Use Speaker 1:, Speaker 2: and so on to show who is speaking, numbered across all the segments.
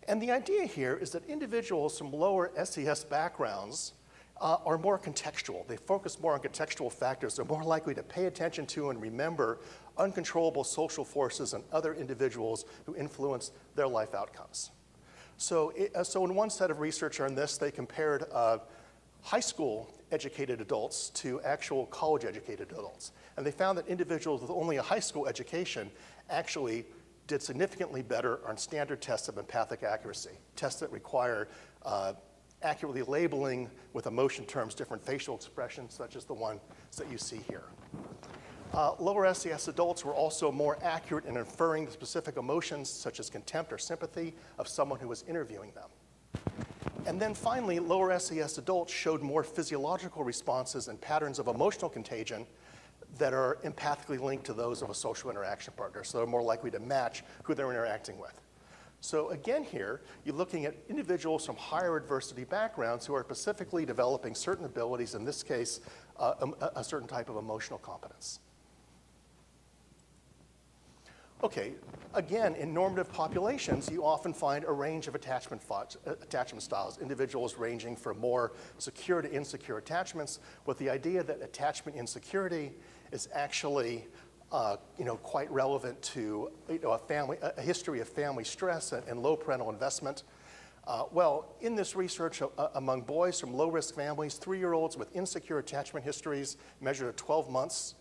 Speaker 1: And the idea here is that individuals from lower SES backgrounds are more contextual. They focus more on contextual factors. They're more likely to pay attention to and remember uncontrollable social forces and other individuals who influence their life outcomes. So in one set of research on this, they compared high school educated adults to actual college educated adults. And they found that individuals with only a high school education actually did significantly better on standard tests of empathic accuracy, tests that require accurately labeling with emotion terms different facial expressions, such as the ones that you see here. Lower SES adults were also more accurate in inferring the specific emotions, such as contempt or sympathy, of someone who was interviewing them. And then finally, lower SES adults showed more physiological responses and patterns of emotional contagion that are empathically linked to those of a social interaction partner. So they're more likely to match who they're interacting with. So again here, you're looking at individuals from higher adversity backgrounds who are specifically developing certain abilities, in this case, a certain type of emotional competence. Okay, again, in normative populations, you often find a range of attachment styles, individuals ranging from more secure to insecure attachments, with the idea that attachment insecurity is actually quite relevant to a history of family stress and low parental investment. Well, in this research among boys from low-risk families, 3-year-olds with insecure attachment histories measured at 12 months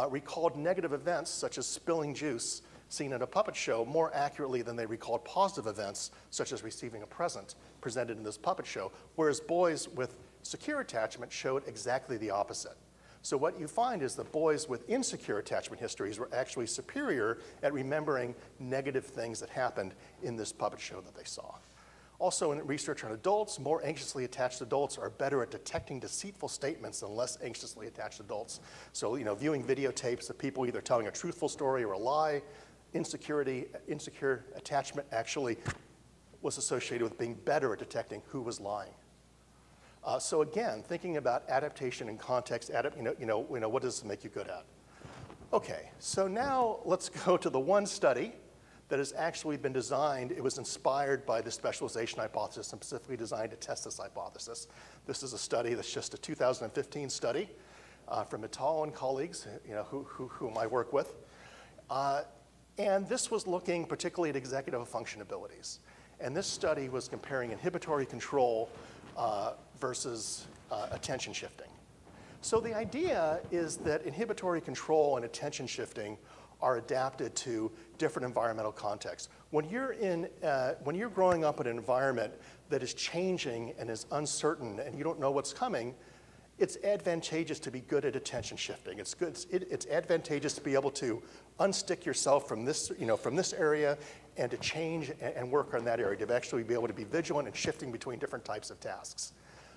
Speaker 1: recalled negative events such as spilling juice seen at a puppet show more accurately than they recalled positive events such as receiving a present presented in this puppet show, whereas boys with secure attachment showed exactly the opposite. So what you find is that boys with insecure attachment histories were actually superior at remembering negative things that happened in this puppet show that they saw. Also, in research on adults, more anxiously attached adults are better at detecting deceitful statements than less anxiously attached adults. So, viewing videotapes of people either telling a truthful story or a lie, insecure attachment actually was associated with being better at detecting who was lying. So again, thinking about adaptation and context, what does this make you good at? Okay, so now let's go to the one study that has actually been designed. It was inspired by the specialization hypothesis and specifically designed to test this hypothesis. This is a study that's just a 2015 study from Mittal and colleagues, whom I work with. And this was looking particularly at executive function abilities. And this study was comparing inhibitory control versus attention shifting. So the idea is that inhibitory control and attention shifting are adapted to different environmental contexts. When you're growing up in an environment that is changing and is uncertain and you don't know what's coming, it's advantageous to be good at attention shifting. It's advantageous to be able to unstick yourself from this area and to change and work on that area, to actually be able to be vigilant and shifting between different types of tasks.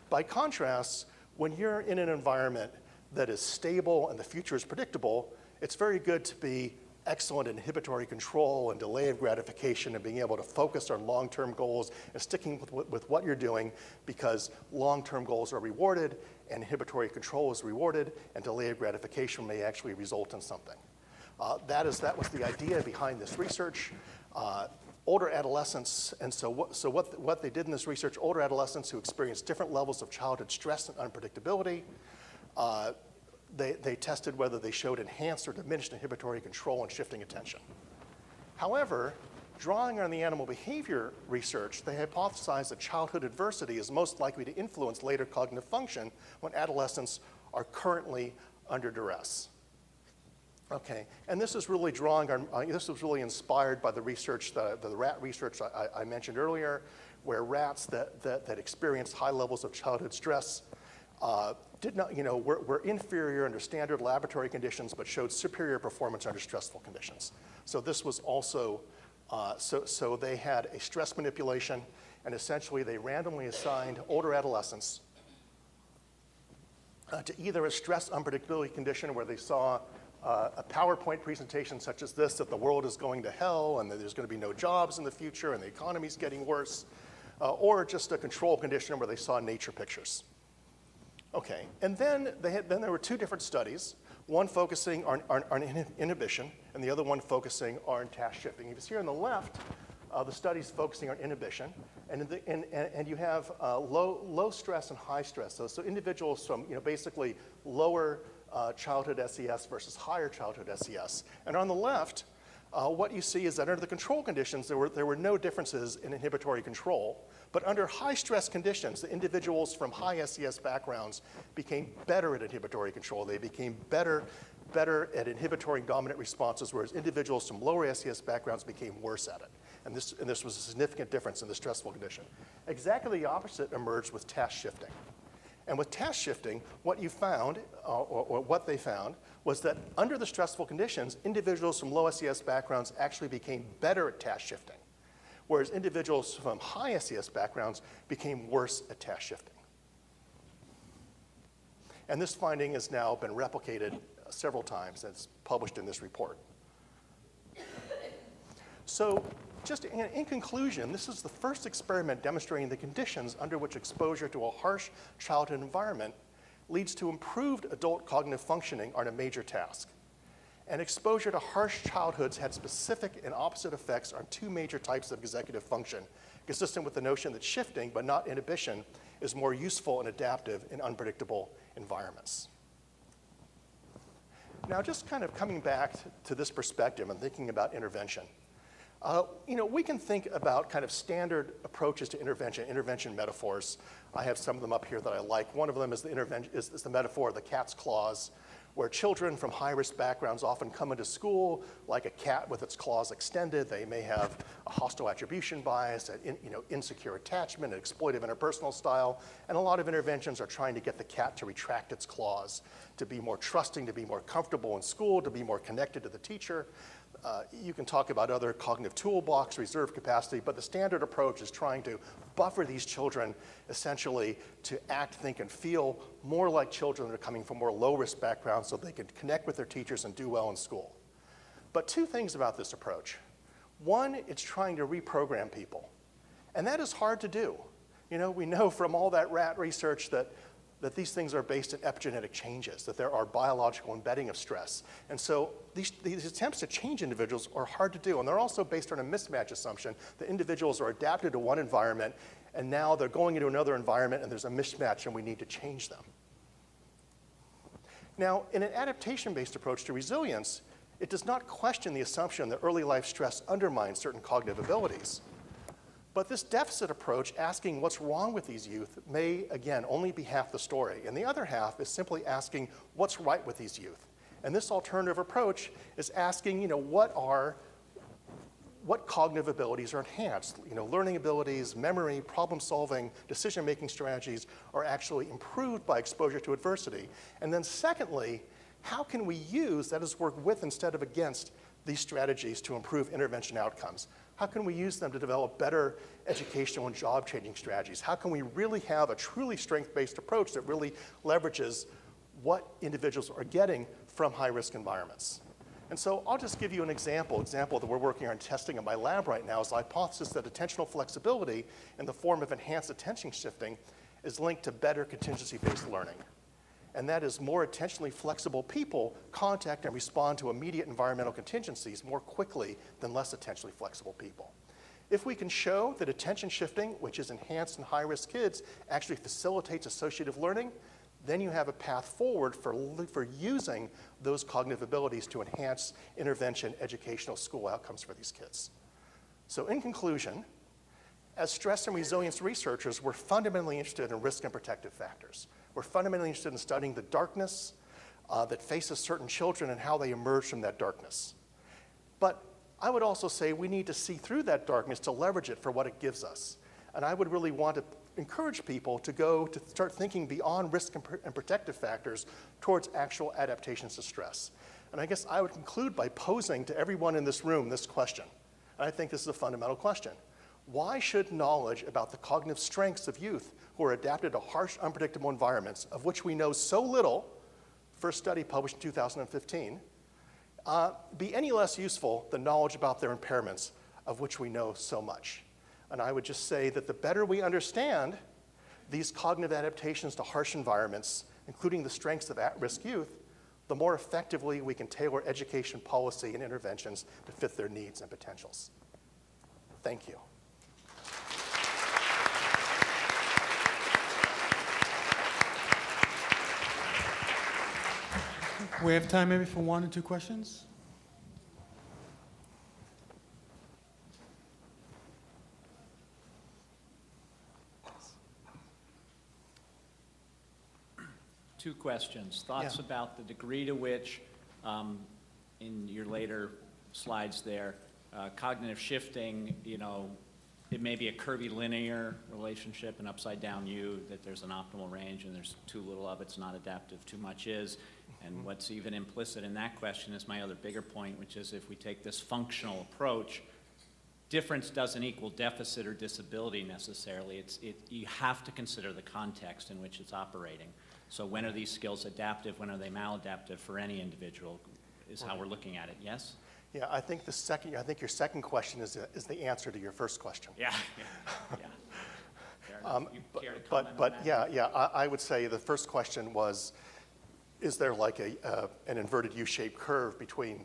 Speaker 1: By contrast, when you're in an environment that is stable and the future is predictable, it's very good to be excellent in inhibitory control and delay of gratification and being able to focus on long-term goals and sticking with what you're doing, because long-term goals are rewarded and inhibitory control is rewarded, and delay of gratification may actually result in something. That was the idea behind this research. Older adolescents, and so what they did in this research, older adolescents who experienced different levels of childhood stress and unpredictability, they tested whether they showed enhanced or diminished inhibitory control and shifting attention. However, drawing on the animal behavior research, they hypothesized that childhood adversity is most likely to influence later cognitive function when adolescents are currently under duress. Okay, and this is really this was really inspired by the research, the rat research I mentioned earlier, where rats that experienced high levels of childhood stress were inferior under standard laboratory conditions, but showed superior performance under stressful conditions. So this was also, so they had a stress manipulation, and essentially they randomly assigned older adolescents to either a stress unpredictability condition where they saw a PowerPoint presentation such as this, that the world is going to hell and that there's going to be no jobs in the future and the economy's getting worse, or just a control condition where they saw nature pictures. Okay, and then there were two different studies, one focusing on inhibition and the other one focusing on task shifting. You can see here on the left, the study's focusing on inhibition, and you have low stress and high stress. So individuals from basically lower childhood SES versus higher childhood SES. And on the left, what you see is that under the control conditions, there were no differences in inhibitory control. But under high stress conditions, the individuals from high SES backgrounds became better at inhibitory control. They became better at inhibitory dominant responses, whereas individuals from lower SES backgrounds became worse at it. And this was a significant difference in the stressful condition. Exactly the opposite emerged with task shifting. And with task shifting, what you found, or what they found, was that under the stressful conditions, individuals from low SES backgrounds actually became better at task shifting, whereas individuals from high SES backgrounds became worse at task shifting. And this finding has now been replicated several times, and it's published in this report. So just in conclusion, this is the first experiment demonstrating the conditions under which exposure to a harsh childhood environment leads to improved adult cognitive functioning on a major task. And exposure to harsh childhoods had specific and opposite effects on two major types of executive function, consistent with the notion that shifting, but not inhibition, is more useful and adaptive in unpredictable environments. Now, just kind of coming back to this perspective and thinking about intervention. We can think about kind of standard approaches to intervention metaphors. I have some of them up here that I like. One of them is the metaphor of the cat's claws, where children from high-risk backgrounds often come into school like a cat with its claws extended. They may have a hostile attribution bias, insecure attachment, an exploitive interpersonal style, and a lot of interventions are trying to get the cat to retract its claws, to be more trusting, to be more comfortable in school, to be more connected to the teacher. You can talk about other cognitive toolbox, reserve capacity, but the standard approach is trying to buffer these children essentially to act, think, and feel more like children that are coming from more low-risk backgrounds so they can connect with their teachers and do well in school. But two things about this approach. One, it's trying to reprogram people, and that is hard to do. We know from all that rat research that these things are based in epigenetic changes, that there are biological embedding of stress. And so these attempts to change individuals are hard to do, and they're also based on a mismatch assumption that individuals are adapted to one environment, and now they're going into another environment, and there's a mismatch, and we need to change them. Now, in an adaptation-based approach to resilience, it does not question the assumption that early life stress undermines certain cognitive abilities. But this deficit approach, asking what's wrong with these youth, may, again, only be half the story. And the other half is simply asking what's right with these youth. And this alternative approach is asking, what cognitive abilities are enhanced? Learning abilities, memory, problem solving, decision-making strategies are actually improved by exposure to adversity. And then secondly, how can we use, that is, work with instead of against, these strategies to improve intervention outcomes? How can we use them to develop better educational and job-changing strategies? How can we really have a truly strength-based approach that really leverages what individuals are getting from high-risk environments? And so I'll just give you an example that we're working on testing in my lab right now is the hypothesis that attentional flexibility in the form of enhanced attention shifting is linked to better contingency-based learning. And that is more attentionally flexible people contact and respond to immediate environmental contingencies more quickly than less attentionally flexible people. If we can show that attention shifting, which is enhanced in high-risk kids, actually facilitates associative learning, then you have a path forward for using those cognitive abilities to enhance intervention, educational, school outcomes for these kids. So in conclusion, as stress and resilience researchers, we're fundamentally interested in risk and protective factors. We're fundamentally interested in studying the darkness that faces certain children and how they emerge from that darkness. But I would also say we need to see through that darkness to leverage it for what it gives us. And I would really want to encourage people to start thinking beyond risk and protective factors towards actual adaptations to stress. And I guess I would conclude by posing to everyone in this room this question. And I think this is a fundamental question. Why should knowledge about the cognitive strengths of youth who are adapted to harsh, unpredictable environments, of which we know so little, first study published in 2015, be any less useful than knowledge about their impairments, of which we know so much? And I would just say that the better we understand these cognitive adaptations to harsh environments, including the strengths of at-risk youth, the more effectively we can tailor education policy and interventions to fit their needs and potentials. Thank you.
Speaker 2: We have time maybe for 1 or 2 questions.
Speaker 3: Two questions. Thoughts
Speaker 1: Yeah.
Speaker 3: about the degree to which, in your later slides there, cognitive shifting, it may be a curvilinear relationship, an upside-down U, that there's an optimal range and there's too little of it's not adaptive, too much is. And what's even implicit in that question is my other bigger point, which is if we take this functional approach, difference doesn't equal deficit or disability necessarily. You have to consider the context in which it's operating. So when are these skills adaptive, when are they maladaptive for any individual is how we're looking at it, yes?
Speaker 1: Yeah, I think your second question is the answer to your first question.
Speaker 3: Yeah. Fair enough. You care to comment on that?
Speaker 1: Yeah, I would say the first question was, is there like an inverted U-shaped curve between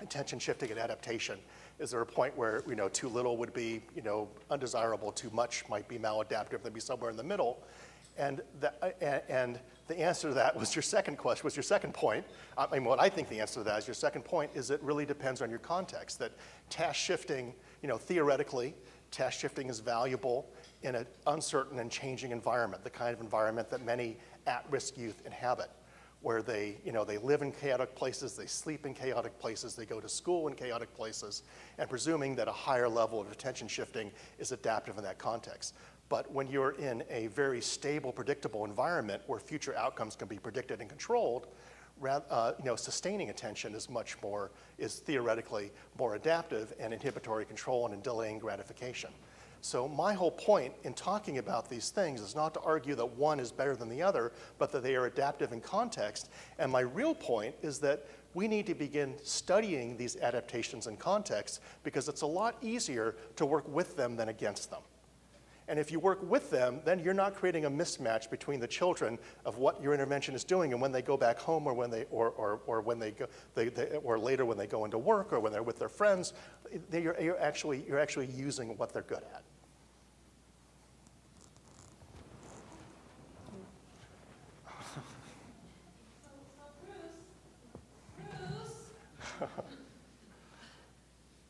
Speaker 1: attention shifting and adaptation? Is there a point where, too little would be, undesirable, too much might be maladaptive, there'd be somewhere in the middle? And the answer to that was your second question, was your second point. I mean, what I think the answer to that is your second point is it really depends on your context, that task shifting, theoretically, task shifting is valuable in an uncertain and changing environment, the kind of environment that many at-risk youth inhabit, where they live in chaotic places, they sleep in chaotic places, they go to school in chaotic places, and presuming that a higher level of attention shifting is adaptive in that context. But when you're in a very stable, predictable environment where future outcomes can be predicted and controlled, sustaining attention is theoretically more adaptive and inhibitory control and in delaying gratification. So my whole point in talking about these things is not to argue that one is better than the other, but that they are adaptive in context. And my real point is that we need to begin studying these adaptations in context because it's a lot easier to work with them than against them. And if you work with them, then you're not creating a mismatch between the children of what your intervention is doing and when they go back home or when they or later when they go into work or when they're with their friends, you're actually using what they're good at.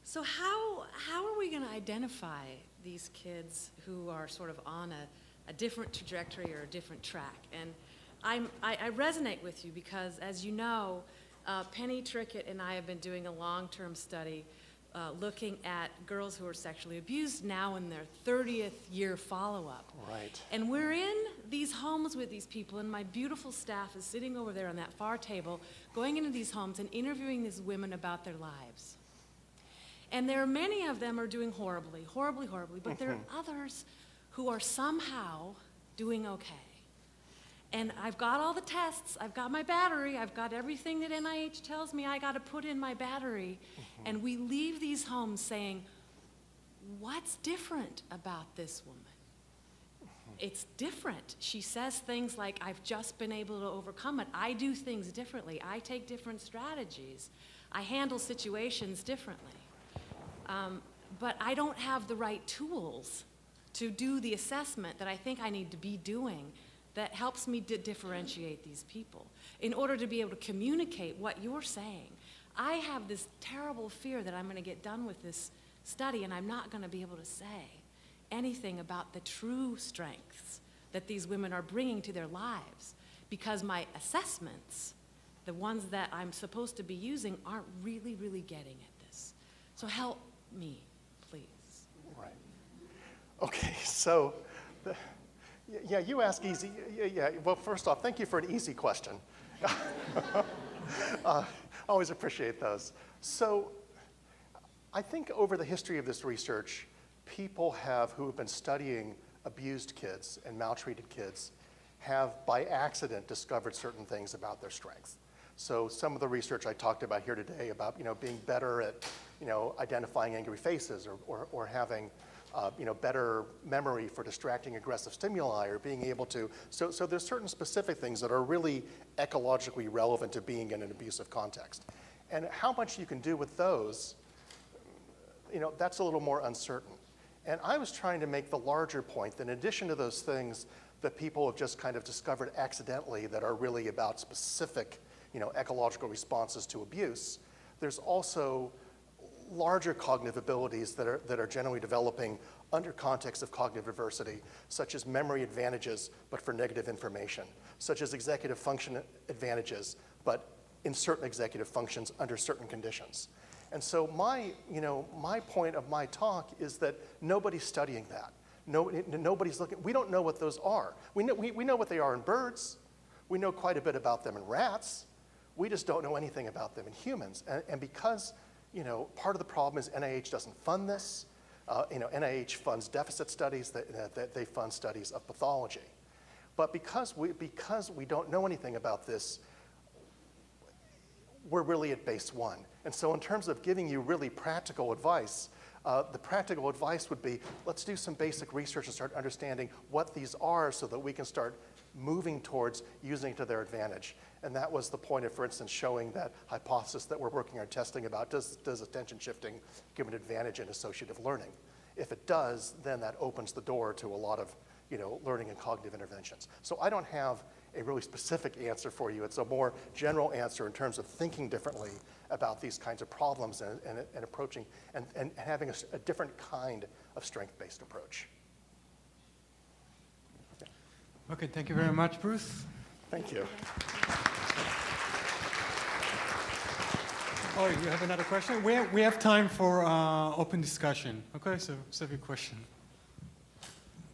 Speaker 4: So how are we going to identify these kids who are sort of on a different trajectory or a different track? And I resonate with you because, as you know, Penny Trickett and I have been doing a long-term study looking at girls who are sexually abused now in their 30th year follow-up.
Speaker 1: Right.
Speaker 4: And we're in these homes with these people, and my beautiful staff is sitting over there on that far table, going into these homes and interviewing these women about their lives. And there are many of them are doing horribly, but there are others who are somehow doing okay. And I've got all the tests, I've got my battery, I've got everything that NIH tells me I got to put in my battery. And we leave these homes saying, what's different about this woman? It's different. She says things like, I've just been able to overcome it. I do things differently. I take different strategies. I handle situations differently. But I don't have the right tools to do the assessment that I think I need to be doing that helps me to differentiate these people in order to be able to communicate what you're saying. I have this terrible fear that I'm going to get done with this study and I'm not going to be able to say anything about the true strengths that these women are bringing to their lives because my assessments, the ones that I'm supposed to be using, aren't really, really getting at this. So help me, please.
Speaker 1: Right. Okay, so, you ask easy, well, first off, thank you for an easy question. Always appreciate those. So, I think over the history of this research, people who have been studying abused kids and maltreated kids have, by accident, discovered certain things about their strengths. So some of the research I talked about here today about, being better at, identifying angry faces or having, better memory for distracting aggressive stimuli or being able to, so there's certain specific things that are really ecologically relevant to being in an abusive context. And how much you can do with those, that's a little more uncertain. And I was trying to make the larger point that in addition to those things that people have just kind of discovered accidentally that are really about specific, ecological responses to abuse, there's also larger cognitive abilities that are generally developing under context of cognitive diversity, such as memory advantages, but for negative information, such as executive function advantages, but in certain executive functions under certain conditions. And so my point of my talk is that nobody's studying that. Nobody's looking. We don't know what those are. We know what they are in birds. We know quite a bit about them in rats. We just don't know anything about them in humans. And because part of the problem is NIH doesn't fund this. NIH funds deficit studies. That they fund studies of pathology. But because we don't know anything about this, we're really at base one. And so in terms of giving you really practical advice, the practical advice would be, let's do some basic research and start understanding what these are so that we can start moving towards using it to their advantage. And that was the point of, for instance, showing that hypothesis that we're working on testing about, does attention shifting give an advantage in associative learning? If it does, then that opens the door to a lot of learning and cognitive interventions. So I don't have a really specific answer for you. It's a more general answer in terms of thinking differently about these kinds of problems and approaching and having a different kind of strength-based approach.
Speaker 2: Okay, thank you very much, Bruce.
Speaker 1: Thank you.
Speaker 2: Oh, you have another question? We have time for open discussion. Okay, so save your question.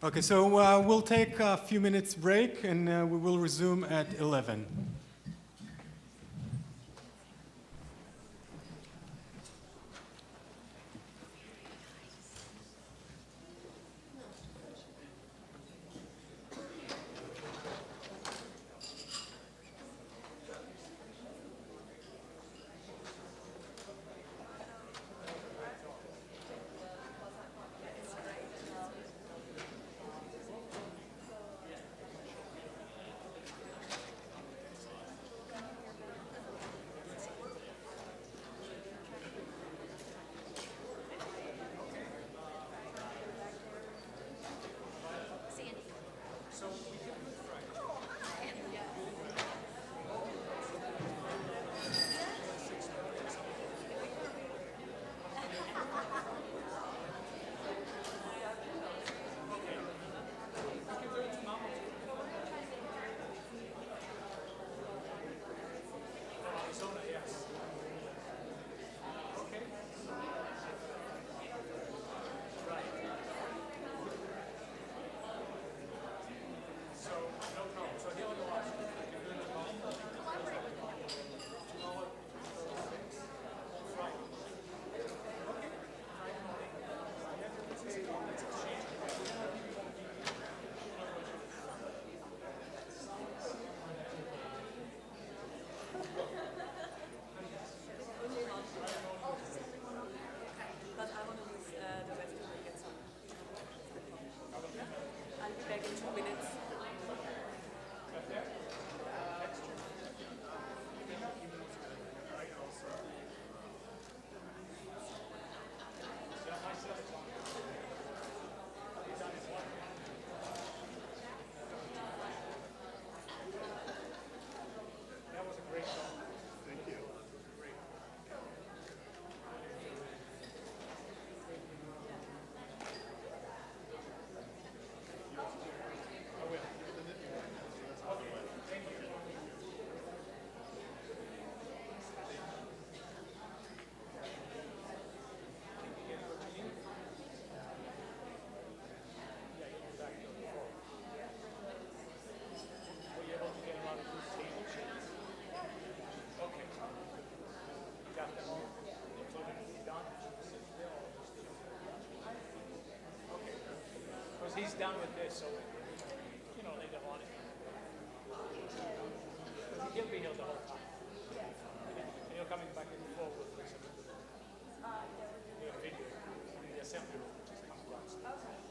Speaker 2: Okay, so we'll take a few minutes break and we will resume at 11.
Speaker 5: He's done with this, so, they don't want it. He'll be here the whole time. And you're coming back and forth with some video. The assembly room just comes downstairs.